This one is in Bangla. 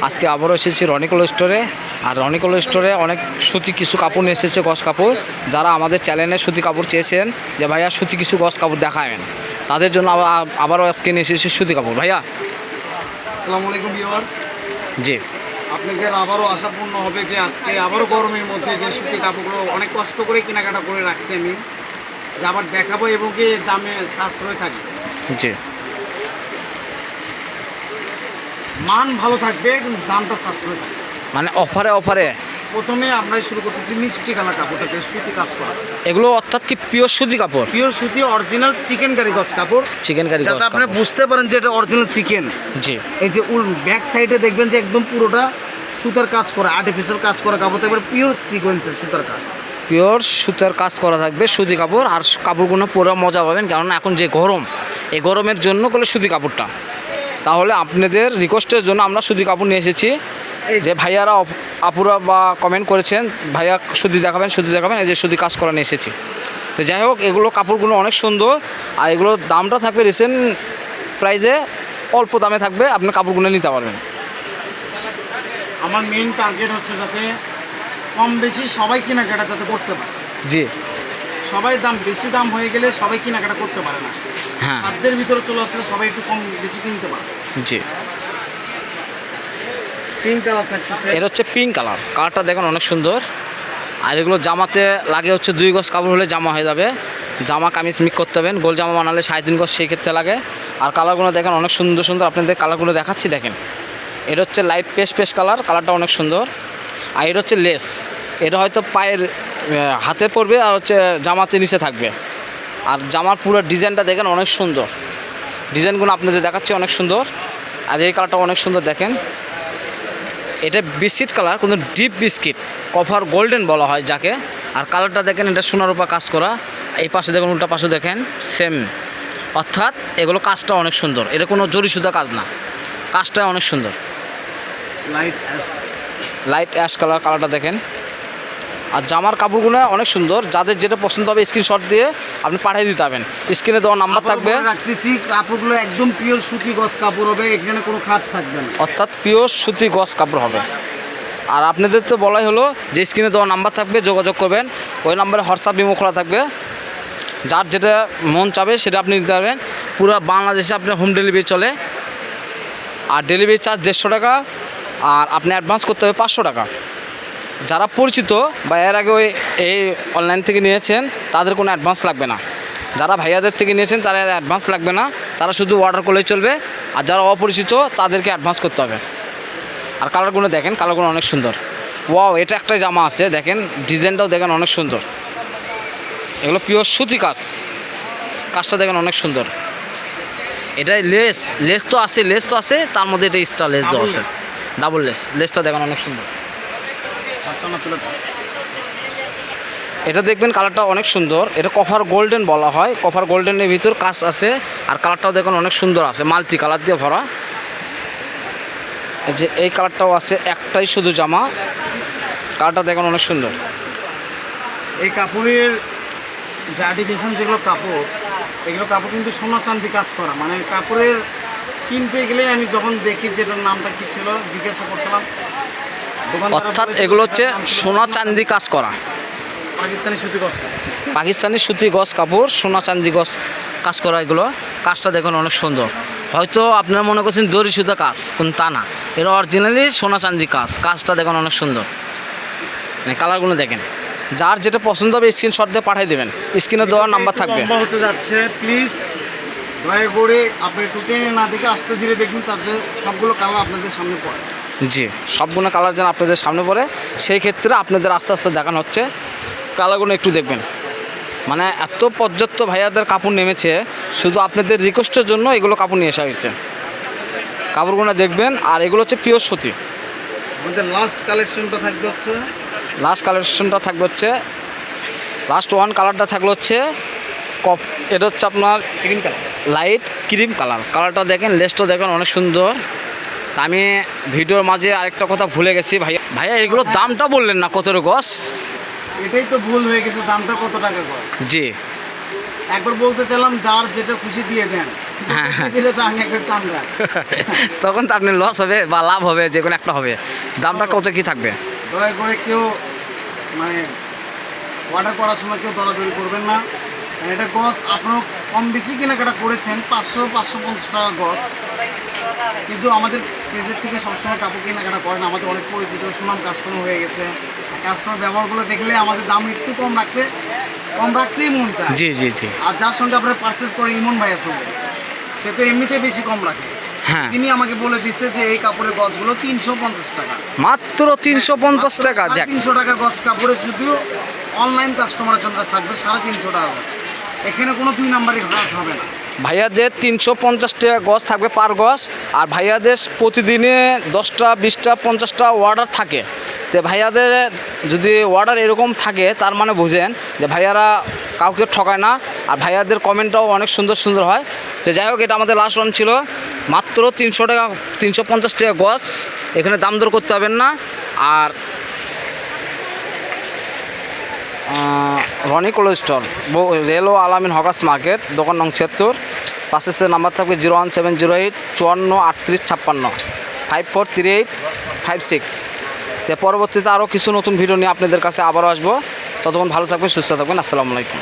আজকে আবারও এসেছি রনিকল স্টোরে। আর রনিকল স্টোরে অনেক সুতি কিছু কাপড় নিয়ে এসেছে, গস কাপড়। যারা আমাদের চ্যানেলে সুতি কাপড় চেয়েছেন যে ভাইয়া সুতি কিছু গস কাপড় দেখাবেন, তাদের জন্য আবারও আজকে নিয়ে এসেছি সুতি কাপড়। ভাইয়া আসসালামু আলাইকুম ভিউয়ার্স, জি, আপনাদের আবারও আশাপূর্ণ হবে যে আজকে আবারও গরমের মধ্যে যে সুতি কাপড়গুলো অনেক কষ্ট করে কেনাকাটা করে রাখছি আমি, যে আবার দেখাবো এবং কি দামে সাশ্রয় থাকবে, জি, মান ভালো থাকবে কিন্তু দামটা সাশ্রয় থাকবে। মানে অফারে অফারে। প্রথমে আমরা শুরু করতেছি মিষ্টি কালার কাপড়টাকে সুতি কাজ করা, এগুলো অর্থাৎ কি পিওর সুতি কাপড়? পিওর সুতি অরিজিনাল চিকেন কারি গজ কাপড়, চিকেন কারি যাতে আপনারা বুঝতে পারেন যে এটা অরিজিনাল চিকেন। জি, এই যে ব্যাক সাইডে দেখবেন যে একদম পুরোটা সুতার কাজ করা, আর্টিফিশিয়াল কাজ করা কাপড় থাকবে, পিওর সিকোয়েন্সের সুতার কাজ, পিওর সুতার কাজ করা থাকবে সুতি কাপড়। আর কাপড়গুলো পুরো মজা পাবেন, কেননা এখন যে গরম, এই গরমের জন্য করলে সুতি কাপড়টা। তাহলে আপনাদের রিকোয়েস্টের জন্য আমরা সুতি কাপড় নিয়ে এসেছি। এই যে ভাইয়ারা আপুরা বা কমেন্ট করেছেন ভাইয়া সুতি দেখাবেন, সুতি দেখাবেন, এই যে সুতি কাজ করা নিয়ে এসেছি। তো যাই হোক, এগুলো কাপড়গুলো অনেক সুন্দর। আর এগুলোর দামটা থাকবে রিসেন্ট প্রাইজে, অল্প দামে থাকবে, আপনি কাপড়গুলো নিতে পারবেন। আমার মেইন টার্গেট হচ্ছে যাতে কম বেশি সবাই কেনাকাটা যাতে করতে পারে। জি, সবাই বেশি দাম হয়ে গেলে সবাই কেনাকাটা করতে পারে না, হ্যাঁ, সাধ্যের ভিতরে চলে আসলে সবাই একটু কম বেশি কিনতে পারে। জি। পিঙ্ক কালার থাকতেছে, এটা হচ্ছে পিঙ্ক কালার, কালারটা দেখেন অনেক সুন্দর। আর এগুলো জামাতে লাগে হচ্ছে 2 গজ কাপড় হলে জামা হয়ে যাবে। জামা কামিজ মিক্স করতে হবেন, গোল জামা বানালে 3.5 গজ সেই ক্ষেত্রে লাগে। আর কালারগুলো দেখেন অনেক সুন্দর সুন্দর, আপনাদের কালারগুলো দেখাচ্ছি দেখেন। এটা হচ্ছে লাইট পেস্ট কালার, কালারটা অনেক সুন্দর। আর এটা হচ্ছে লেস, এটা হয়তো পায়ের হাতে পড়বে আর হচ্ছে জামাতে নিচে থাকবে। আর জামার পুরো ডিজাইনটা দেখেন অনেক সুন্দর, ডিজাইনগুলো আপনাদের দেখাচ্ছি অনেক সুন্দর। আর এই কালারটা অনেক সুন্দর দেখেন, এটা বিস্কিট কালার, কিন্তু ডিপ বিস্কিট, কভার গোল্ডেন বলা হয় যাকে। আর কালারটা দেখেন, এটা সোনার উপর কাজ করা। এই পাশে দেখুন, উল্টা পাশে দেখেন সেম, অর্থাৎ এগুলো কাজটা অনেক সুন্দর। এটা কোনো জরি সুতা কাজ না, কাজটা অনেক সুন্দর। লাইট অ্যাশ কালার, কালারটা দেখেন। আর জামার কাপড়গুলো অনেক সুন্দর, যাদের যেটা পছন্দ হবে স্ক্রিনশট দিয়ে আপনি পাঠিয়ে দিতে পারবেন। স্ক্রিনে দেওয়া নাম্বার থাকবে। রাখতেছি কাপড়গুলো একদম পিওর সুতি গজ কাপড় হবে, এখানে কোনো খাদ থাকবে না, অর্থাৎ পিওর সুতি গজ কাপড় হবে। আর আপনাদের তো বলাই হলো যে স্ক্রিনে দেওয়া নাম্বার থাকবে, যোগাযোগ করবেন। ওই নাম্বারে হোয়াটসঅ্যাপ বিমো খোলা থাকবে, যার যেটা মন চাবে সেটা আপনি দিতে পারবেন। পুরো বাংলাদেশে আপনার হোম ডেলিভারি চলে। আর ডেলিভারি চার্জ 150 টাকা, আর আপনি অ্যাডভান্স করতে হবে 500 টাকা। যারা পরিচিত বা এর আগে এই অনলাইন থেকে নিয়েছেন তাদের কোনো অ্যাডভান্স লাগবে না। যারা ভাইয়াদের থেকে নিয়েছেন তারা অ্যাডভান্স লাগবে না, তারা শুধু অর্ডার করলেই চলবে। আর যারা অপরিচিত তাদেরকে অ্যাডভান্স করতে হবে। আর কালারগুলো দেখেন, কালারগুলো অনেক সুন্দর। ওয়াও, এটা একটাই জামা আছে দেখেন, ডিজাইনটাও দেখেন অনেক সুন্দর। এগুলো পিওর সুতি কাজ, কাজটা দেখেন অনেক সুন্দর। এটাই লেস তো আছে, তার মধ্যে এটা এক্সট্রা লেস দেওয়া আছে, ডাবল লেসটা দেখেন অনেক সুন্দর। এটা দেখবেন কালারটা অনেক সুন্দর, এটা কভার গোল্ডেন বলা হয়, কভার গোল্ডেনের ভিতর কাজ আছে। আর কালারটাও দেখুন অনেক সুন্দর আছে, মাল্টি কালার দিয়ে ভরা। এই যে এই কালারটাও আছে, একটাই শুধু জামা, কালারটা দেখুন অনেক সুন্দর। এই কাপড়ের যে আর্টিফিশিয়াল যেগুলো কাপড়, এগুলো কাপড় কিন্তু সোনা চাঁদি কাজ করা, মানে কাপড়ের কিনতে গেলে আমি যখন দেখি যেটার নামটা কী ছিল জিজ্ঞাসা করছিলাম, অর্থাৎ এগুলো হচ্ছে সোনা চাঁদি কাজ করা, পাকিস্তানি সুতি গজ কাপড়, পাকিস্তানি সুতি গজ কাপড়, সোনা চাঁদি গজ কাজ করা। এগুলো কাজটা দেখুন অনেক সুন্দর। হয়তো আপনারা মনে করছেন দড়ি সুতা কাজ, কিন্তু তা না, এটা অরিজিনালি সোনা চাঁদি কাজ, কাজটা দেখুন অনেক সুন্দর। মানে কালারগুলো দেখেন, যার যেটা পছন্দ হবে স্ক্রিনশট দিয়ে পাঠিয়ে দেবেন, স্ক্রিনে দেওয়ার নাম্বার থাকবে। লম্বা হতে যাচ্ছে, প্লিজ দয়া করে আপনি একটু টেনে না দেখে আস্তে ধীরে দেখুন, তাতে সবগুলো কালার আপনাদের সামনে পড়ে। জি, সবগুলো কালার যেন আপনাদের সামনে পড়ে, সেই ক্ষেত্রে আপনাদের আস্তে আস্তে দেখানো হচ্ছে। কালারগুলো একটু দেখবেন, মানে এত পর্যাপ্ত ভাইয়াদের কাপড় নেমেছে, শুধু আপনাদের রিকোয়েস্টের জন্য এগুলো কাপড় নিয়ে আসা হয়েছে। কাপড়গুলো দেখবেন। আর এগুলো হচ্ছে পিওর সুতি। আমাদের লাস্ট কালেকশনটা থাকবে হচ্ছে লাস্ট ওয়ান কালারটা থাকলো হচ্ছে এটা হচ্ছে আপনার green colour, light cream colour. কালারটা দেখেন, লেসটা দেখেন অনেক সুন্দর। তা আমি ভিডিওর মাঝে আরেকটা কথা ভুলে গেছি, ভাইয়া এগুলোর দামটা বললেন না কত গজ? এটাই তো ভুল হয়ে গেছে, দামটা কত টাকা করে? জি, একবার বলতে চাইলাম যার যেটা খুশি দিয়ে দেন, হ্যাঁ, হ্যাঁ। দিলে তো আমি একটা চামড়া। তখন তো আপনি লস হবে বা লাভ হবে, যে কোনো একটা হবে। দামটা কত কি থাকবে? দয়া করে কেউ মানে অর্ডার করার সময় কেউ দরাদরি করবেন না। মানে এটা গছ আপনার কম বেশি কেনাকাটা করেছেন 500-550 টাকা গছ, কিন্তু আমাদের পেজের থেকে সবসময় কাপড় কেনাকাটা করেন, আমাদের অনেক পরিচিত সুনাম কাস্টমার হয়ে গেছে। কাস্টমার ব্যবহারগুলো দেখলে আমাদের দাম একটু কম রাখতেই মন চায়। জি জি জি। আর যার সঙ্গে আপনারা পারচেস করেন ইমন ভাইয়ের সঙ্গে, সে তো এমনিতে বেশি কম রাখে। হ্যাঁ, তিনি আমাকে বলে দিচ্ছে যে এই কাপড়ের গছগুলো 350 টাকা, মাত্র 350 টাকা। যাক, 350 টাকা গছ কাপড়ের, যদিও অনলাইন কাস্টমারের জন্য থাকবে 350 টাকা গছ। এখানে কোনো 2 নাম্বারই গছ হবে না। ভাইয়াদের 350 টাকা গজ থাকবে পার গজ। আর ভাইয়াদের প্রতিদিনে 10টা 20টা 50টা অর্ডার থাকে। তো ভাইয়াদের যদি অর্ডার এরকম থাকে, তার মানে বুঝেন যে ভাইয়ারা কাউকে ঠকায় না। আর ভাইয়াদের কমেন্টটাও অনেক সুন্দর সুন্দর হয়। তো যাই হোক, এটা আমাদের লাস্ট রান ছিল। মাত্র 300 টাকা, 350 টাকা গজ। এখানে দাম দর করতে হবেন না। আর রনি কোল্ড স্টোর, রেল ও আলামিন হকার্স মার্কেট, দোকান নং 76। পাশে নাম্বার থাকবে 01708 54 38 56 543856। তো পরবর্তীতে আরও কিছু নতুন ভিডিও নিয়ে আপনাদের কাছে আবারও আসবো। ততক্ষণ ভালো থাকবেন, সুস্থ থাকবেন। আসসালামু আলাইকুম।